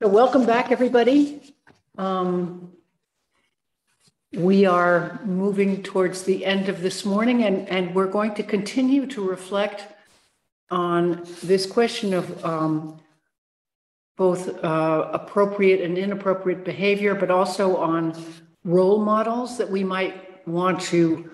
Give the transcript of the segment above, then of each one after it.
So welcome back, everybody. We are moving towards the end of this morning, and we're going to continue to reflect on this question of both appropriate and inappropriate behavior, but also on role models that we might want to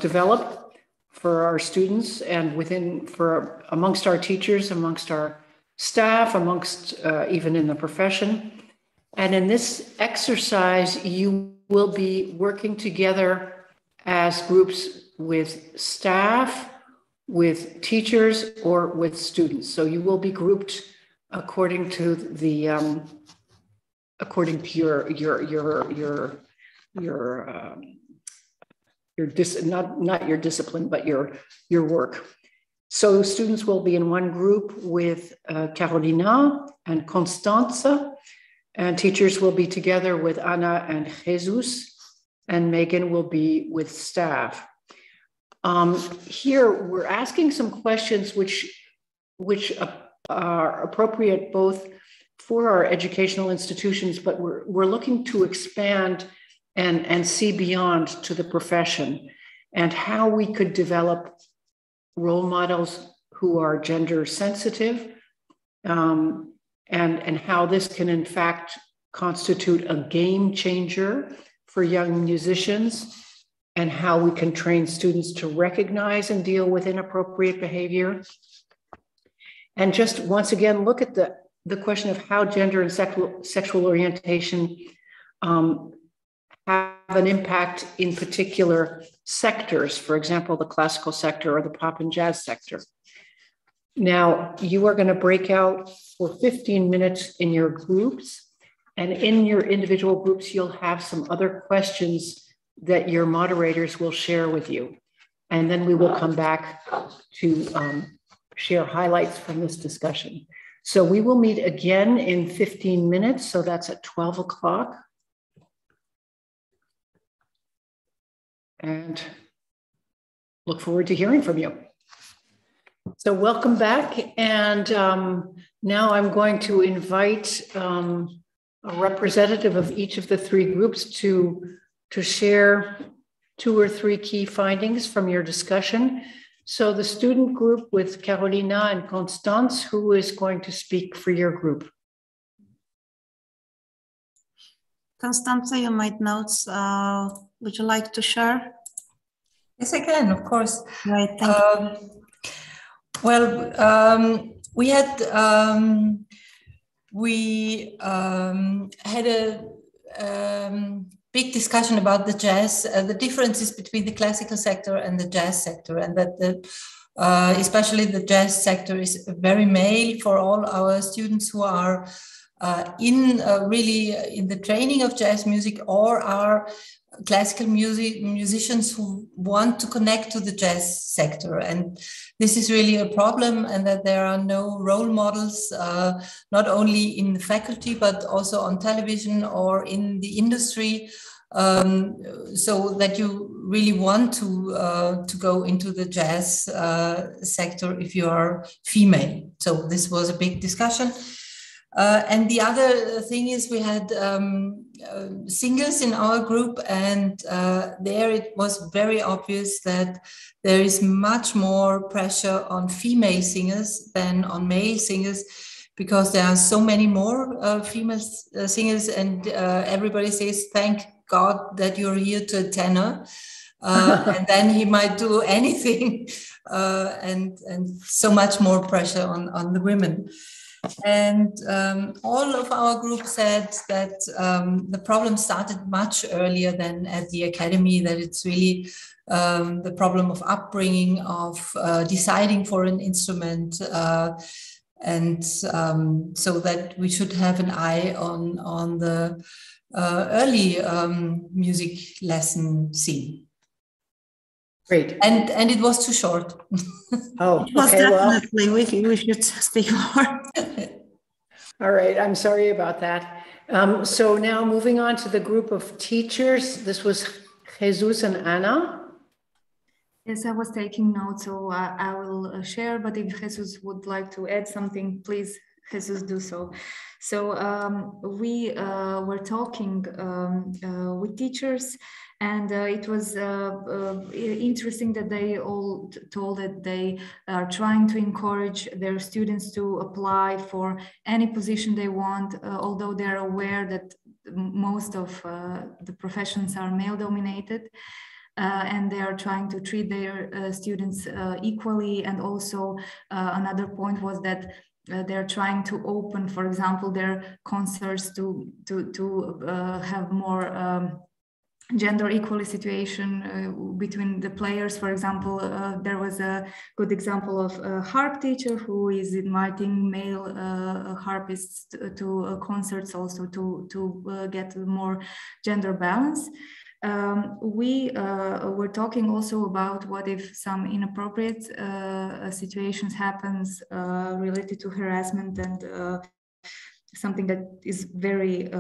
develop for our students and amongst our teachers, amongst our staff, amongst even in the profession. And in this exercise, you will be working together as groups with staff, with teachers, or with students. So you will be grouped according to the not your discipline, but your work. So students will be in one group with Carolina and Constanza, and teachers will be together with Anna and Jesus, and Megan will be with staff. Here we're asking some questions which are appropriate both for our educational institutions, but we're looking to expand and see beyond to the profession and how we could develop role models who are gender sensitive, and how this can in fact constitute a game changer for young musicians, and how we can train students to recognize and deal with inappropriate behavior. And just once again, look at the question of how gender and sexual orientation have an impact in particular sectors, for example, the classical sector or the pop and jazz sector. Now, you are going to break out for 15 minutes in your groups, and in your individual groups, you'll have some other questions that your moderators will share with you. And then we will come back to share highlights from this discussion. So we will meet again in 15 minutes. So that's at 12 o'clock. And look forward to hearing from you. So welcome back. And now I'm going to invite a representative of each of the three groups to share 2 or 3 key findings from your discussion. So the student group with Carolina and Constance, who is going to speak for your group? Constanza, you might notes. Would you like to share? Yes, I can, of course. Right, thank you. Well, we had a big discussion about the jazz, the differences between the classical sector and the jazz sector, and that especially the jazz sector is very male for all our students who are really in the training of jazz music, or are classical musicians who want to connect to the jazz sector. And this is really a problem, and that there are no role models, not only in the faculty, but also on television or in the industry, so that you really want to go into the jazz sector if you are female. So this was a big discussion. And the other thing is we had singers in our group, and there it was very obvious that there is much more pressure on female singers than on male singers, because there are so many more female singers, and everybody says, thank God that you're here to a tenor. And then he might do anything, and so much more pressure on the women. And all of our group said that the problem started much earlier than at the academy, that it's really the problem of upbringing, of deciding for an instrument, and so that we should have an eye on the early music lesson scene. Great. And it was too short. Oh, it was okay, definitely, we should speak more. All right, I'm sorry about that. So now moving on to the group of teachers. This was Jesus and Anna. Yes, I was taking notes, so I will share, but if Jesus would like to add something, please Jesus do so. So we were talking with teachers, and it was interesting that they all told that they are trying to encourage their students to apply for any position they want, although they're aware that most of the professions are male dominated. And they are trying to treat their students equally. And also another point was that they're trying to open, for example, their concerts to have more gender equality situation between the players. For example, there was a good example of a harp teacher who is inviting male harpists to concerts also to get more gender balance. We were talking also about what if some inappropriate situations happens related to harassment and something that is very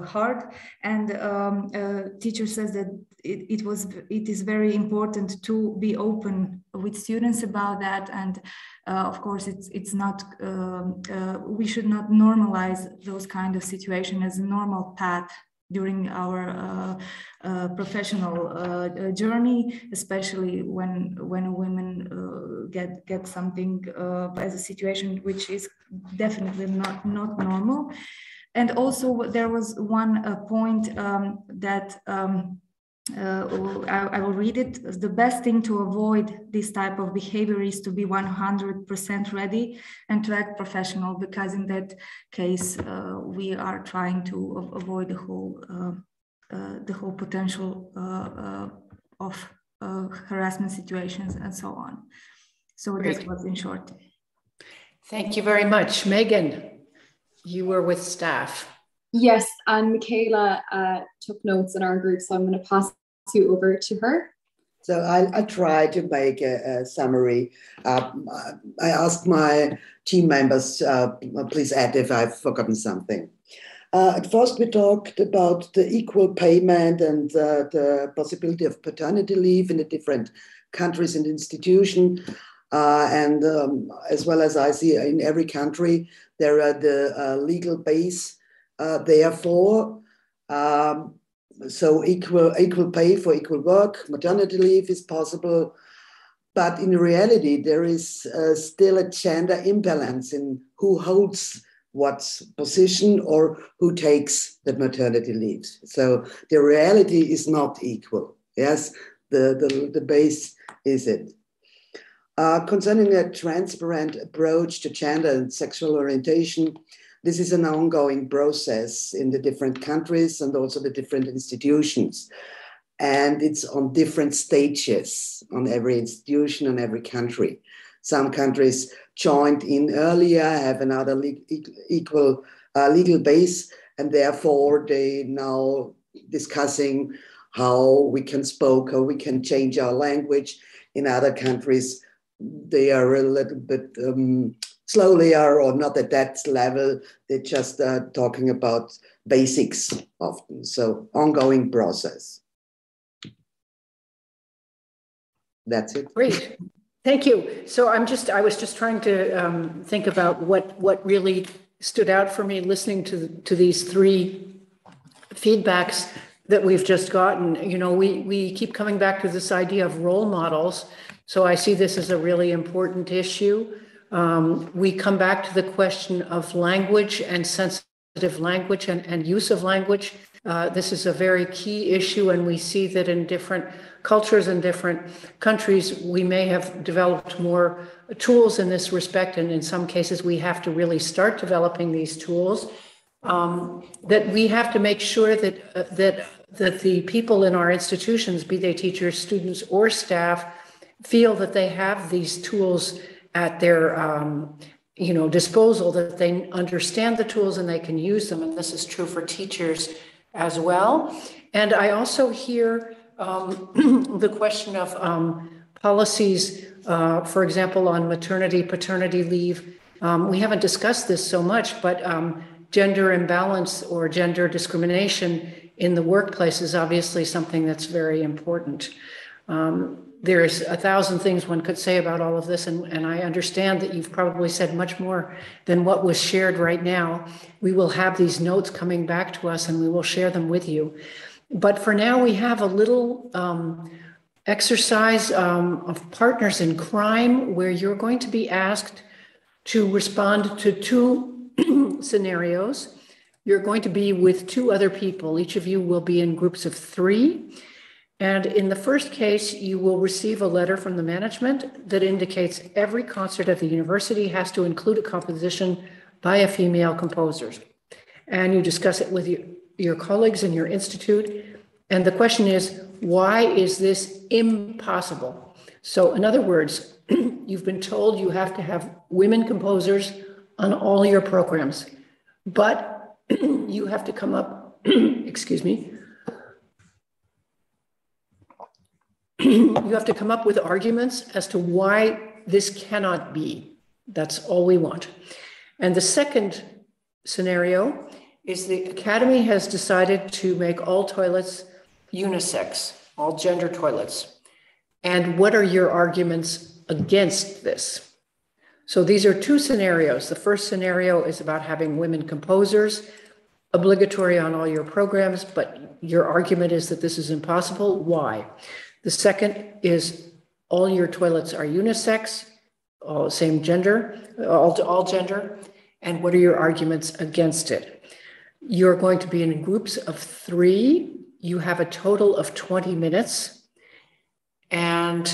hard. And teacher says that it is very important to be open with students about that. And of course, it's not, we should not normalize those kind of situations as a normal path during our professional journey, especially when women get something as a situation which is definitely not normal. And also there was one point that I will read it. The best thing to avoid this type of behavior is to be 100% ready and to act professional, because in that case, we are trying to avoid the whole potential of harassment situations and so on. So Great. that was in short. Thank you very much. Megan, you were with staff. Yes, and Michaela took notes in our group, so I'm going to pass you over to her. So I'll try to make a summary. I asked my team members, please add if I've forgotten something. At first, we talked about the equal payment and the possibility of paternity leave in the different countries and institutions. As well as I see in every country, there are the legal base therefore. So equal pay for equal work, maternity leave is possible. But in reality, there is still a gender imbalance in who holds what position or who takes the maternity leave. So the reality is not equal. Yes, the base is it. Concerning a transparent approach to gender and sexual orientation, this is an ongoing process in the different countries and also the different institutions. And it's on different stages on every institution and every country. Some countries joined in earlier, have another equal legal base, and therefore they now discussing how we can speak, how we can change our language. In other countries, they are a little bit slowly or not at that level. They're just talking about basics often. So ongoing process. That's it. Great. Thank you. So I was just trying to think about what really stood out for me listening to these three feedbacks that we've just gotten. You know, we keep coming back to this idea of role models. So I see this as a really important issue. We come back to the question of language and sensitive language and use of language. This is a very key issue, and we see that in different cultures and different countries, we may have developed more tools in this respect, and in some cases, we have to really start developing these tools. That we have to make sure that the people in our institutions, be they teachers, students, or staff, feel that they have these tools at their disposal, that they understand the tools and they can use them. And this is true for teachers as well. And I also hear the question of policies, for example, on maternity, paternity leave. We haven't discussed this so much, but gender imbalance or gender discrimination in the workplace is obviously something that's very important. there's 1,000 things one could say about all of this, and I understand that you've probably said much more than what was shared right now. We will have these notes coming back to us, and we will share them with you. But for now, we have a little exercise of partners in crime, where you're going to be asked to respond to 2 scenarios. You're going to be with 2 other people. Each of you will be in groups of 3. And in the first case, you will receive a letter from the management that indicates every concert at the university has to include a composition by a female composer. And you discuss it with your colleagues in your institute. And the question is, why is this impossible? So in other words, you've been told you have to have women composers on all your programs, but you have to come up, excuse me, you have to come up with arguments as to why this cannot be. That's all we want. And the second scenario is the Academy has decided to make all toilets unisex, all gender toilets. And what are your arguments against this? So these are 2 scenarios. The first scenario is about having women composers, obligatory on all your programs, but your argument is that this is impossible. Why? The second is all your toilets are unisex, all same gender, all gender. And what are your arguments against it? You're going to be in groups of 3. You have a total of 20 minutes. And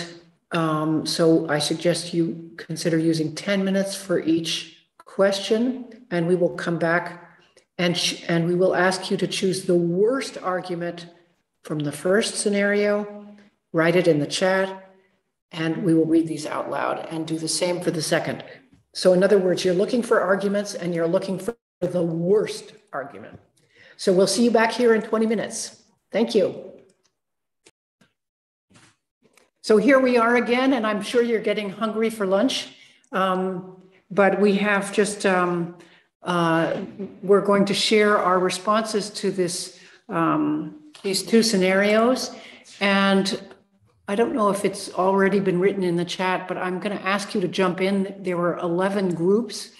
so I suggest you consider using 10 minutes for each question, and we will come back and we will ask you to choose the worst argument from the first scenario. Write it in the chat, and we will read these out loud and do the same for the second. So in other words, you're looking for arguments and you're looking for the worst argument. So we'll see you back here in 20 minutes. Thank you. So here we are again, and I'm sure you're getting hungry for lunch, but we have just, we're going to share our responses to this, these 2 scenarios. And I don't know if it's already been written in the chat, but I'm going to ask you to jump in. There were 11 groups.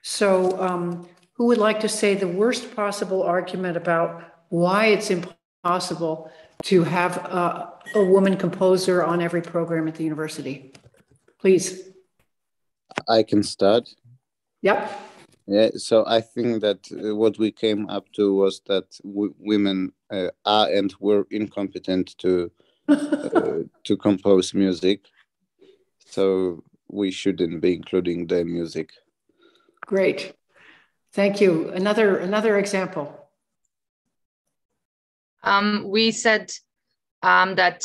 So who would like to say the worst possible argument about why it's impossible to have a woman composer on every program at the university? Please. I can start. Yep. Yeah, so I think that what we came up to was that women are and were incompetent to compose music, so we shouldn't be including their music. Great, thank you. Another example. We said that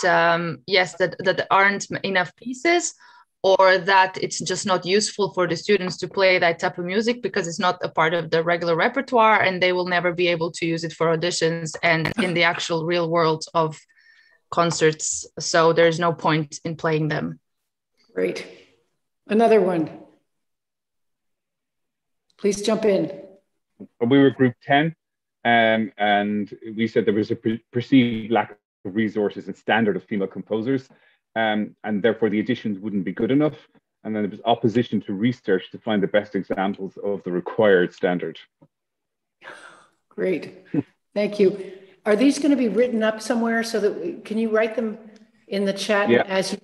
yes, that there aren't enough pieces, or that it's just not useful for the students to play that type of music because it's not a part of the regular repertoire, and they will never be able to use it for auditions and in the actual real world of concerts, so there's no point in playing them. Great. Another one. Please jump in. We were group 10, and we said there was a perceived lack of resources and standard of female composers, and therefore the additions wouldn't be good enough. And then there was opposition to research to find the best examples of the required standard. Great, thank you. Are these going to be written up somewhere so that can you write them in the chat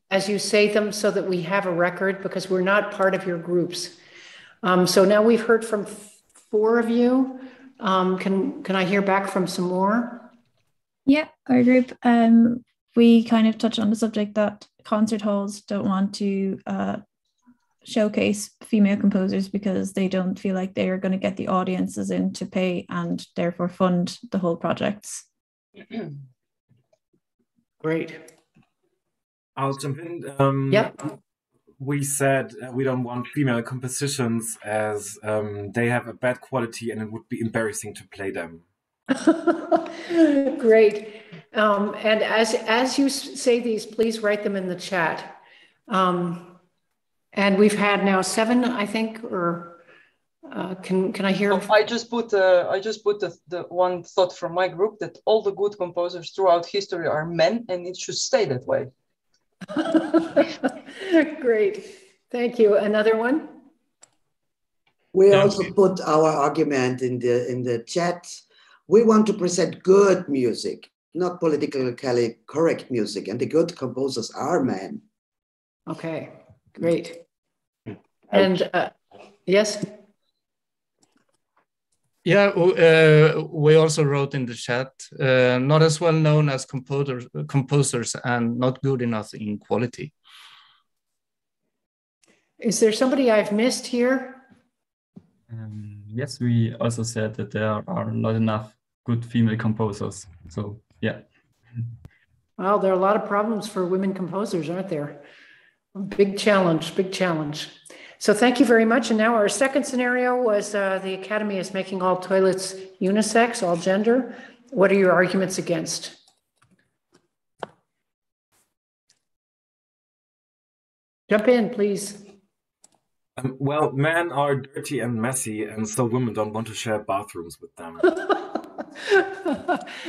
as you say them so that we have a record, because we're not part of your groups. So now we've heard from 4 of you. Can I hear back from some more? Yeah, our group, we kind of touched on the subject that concert halls don't want to showcase female composers because they don't feel like they are going to get the audiences in to pay and therefore fund the whole projects. Great. I'll jump in. Yep. We said we don't want female compositions as they have a bad quality and it would be embarrassing to play them. Great. And as you say these, please write them in the chat. And we've had now 7, I think, or can I hear? I just put the one thought from my group that all the good composers throughout history are men, and it should stay that way. Great. Thank you. Another one? We also put our argument in the chat. We want to present good music, not politically correct music, and the good composers are men. Okay, great. And yes? Yeah, we also wrote in the chat, not as well known as composers and not good enough in quality. Is there somebody I've missed here? Yes, we also said that there are not enough good female composers. So, yeah. Well, there are a lot of problems for women composers, aren't there? Big challenge, big challenge. So thank you very much. And now our second scenario was the Academy is making all toilets unisex, all gender. What are your arguments against? Jump in, please. Well, men are dirty and messy, and so women don't want to share bathrooms with them.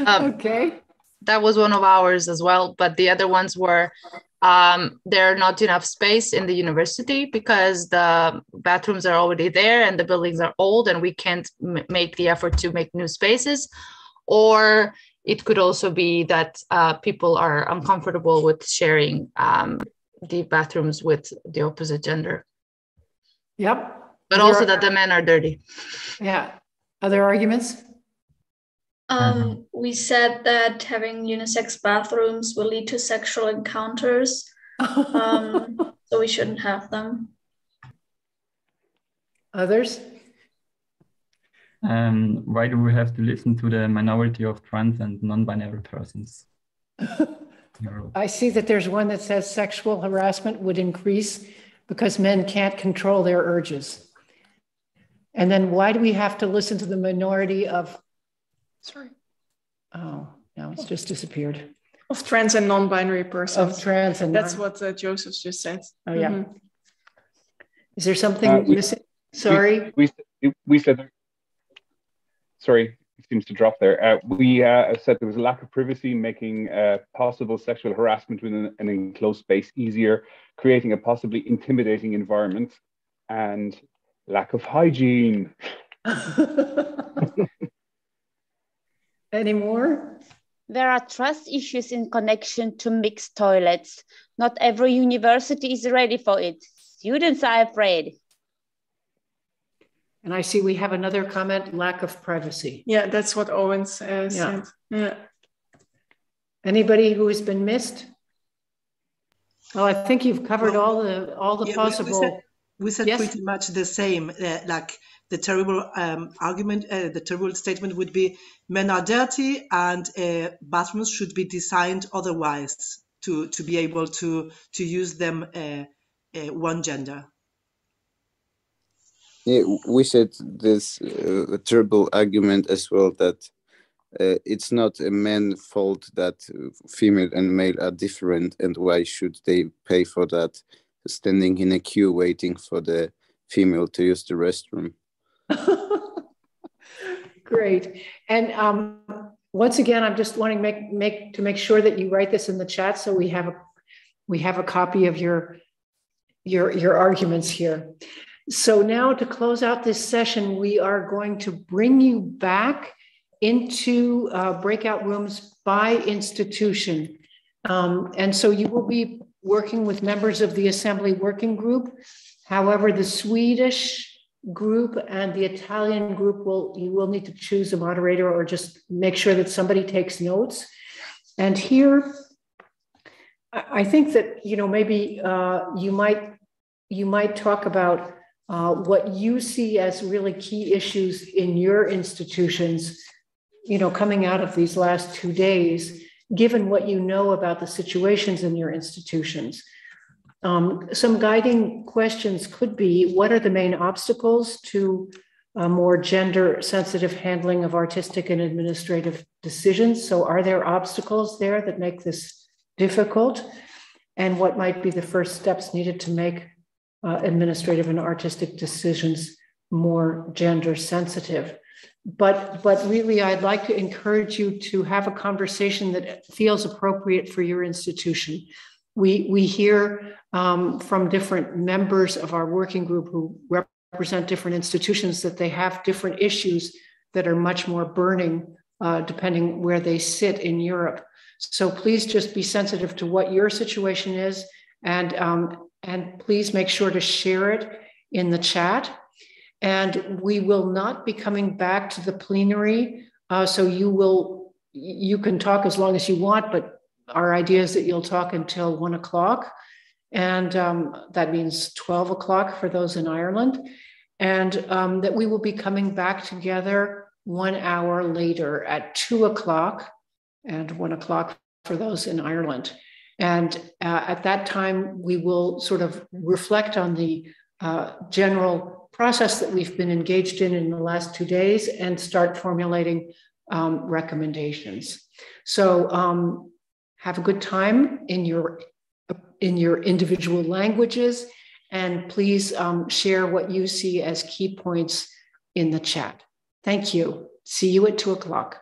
Okay. That was one of ours as well, but the other ones were there are not enough space in the university because the bathrooms are already there and the buildings are old and we can't make the effort to make new spaces. Or it could also be that people are uncomfortable with sharing the bathrooms with the opposite gender. Yep. But also that the men are dirty. Yeah. Other arguments? We said that having unisex bathrooms will lead to sexual encounters, so we shouldn't have them. Others? Why do we have to listen to the minority of trans and non-binary persons? I see that there's one that says sexual harassment would increase because men can't control their urges. And then why do we have to listen to the minority of, sorry. Oh, no, it's just disappeared. Of trans and non-binary persons. Of trans and that's what Joseph just said. Oh, yeah. Is there something missing? Sorry. We said, sorry, it seems to drop there. We said there was a lack of privacy, making possible sexual harassment within an enclosed space easier, creating a possibly intimidating environment, and lack of hygiene. Any more? There are trust issues in connection to mixed toilets. Not every university is ready for it. Students are afraid. And I see we have another comment, lack of privacy. Yeah, that's what Owens said. Yeah. Anybody who has been missed? Well, I think you've covered all the possible. We said pretty much the same. Like the terrible argument, the terrible statement would be: men are dirty, and bathrooms should be designed otherwise to be able to use them one gender. Yeah, we said this terrible argument as well, that it's not a man's fault that female and male are different, and why should they pay for that, standing in a queue waiting for the female to use the restroom. Great. And once again, I'm just wanting to make sure that you write this in the chat so we have a copy of your arguments here. So now to close out this session, we are going to bring you back into breakout rooms by institution. And so you will be working with members of the Assembly Working Group. However, the Swedish group and the Italian group you will need to choose a moderator or just make sure that somebody takes notes. And here, I think that, maybe you might talk about what you see as really key issues in your institutions, coming out of these last 2 days, given what you know about the situations in your institutions. Some guiding questions could be, what are the main obstacles to a more gender-sensitive handling of artistic and administrative decisions? So are there obstacles there that make this difficult? And what might be the first steps needed to make administrative and artistic decisions more gender-sensitive? But really, I'd like to encourage you to have a conversation that feels appropriate for your institution. We hear from different members of our working group who represent different institutions that they have different issues that are much more burning depending where they sit in Europe. So please just be sensitive to what your situation is, and please make sure to share it in the chat. And we will not be coming back to the plenary, so you can talk as long as you want, but our idea is that you'll talk until 1 o'clock, and that means 12 o'clock for those in Ireland, and that we will be coming back together 1 hour later at 2 o'clock and 1 o'clock for those in Ireland. And at that time, we will sort of reflect on the general process that we've been engaged in the last 2 days and start formulating recommendations. So have a good time in your individual languages, and please share what you see as key points in the chat. Thank you. See you at 2 o'clock.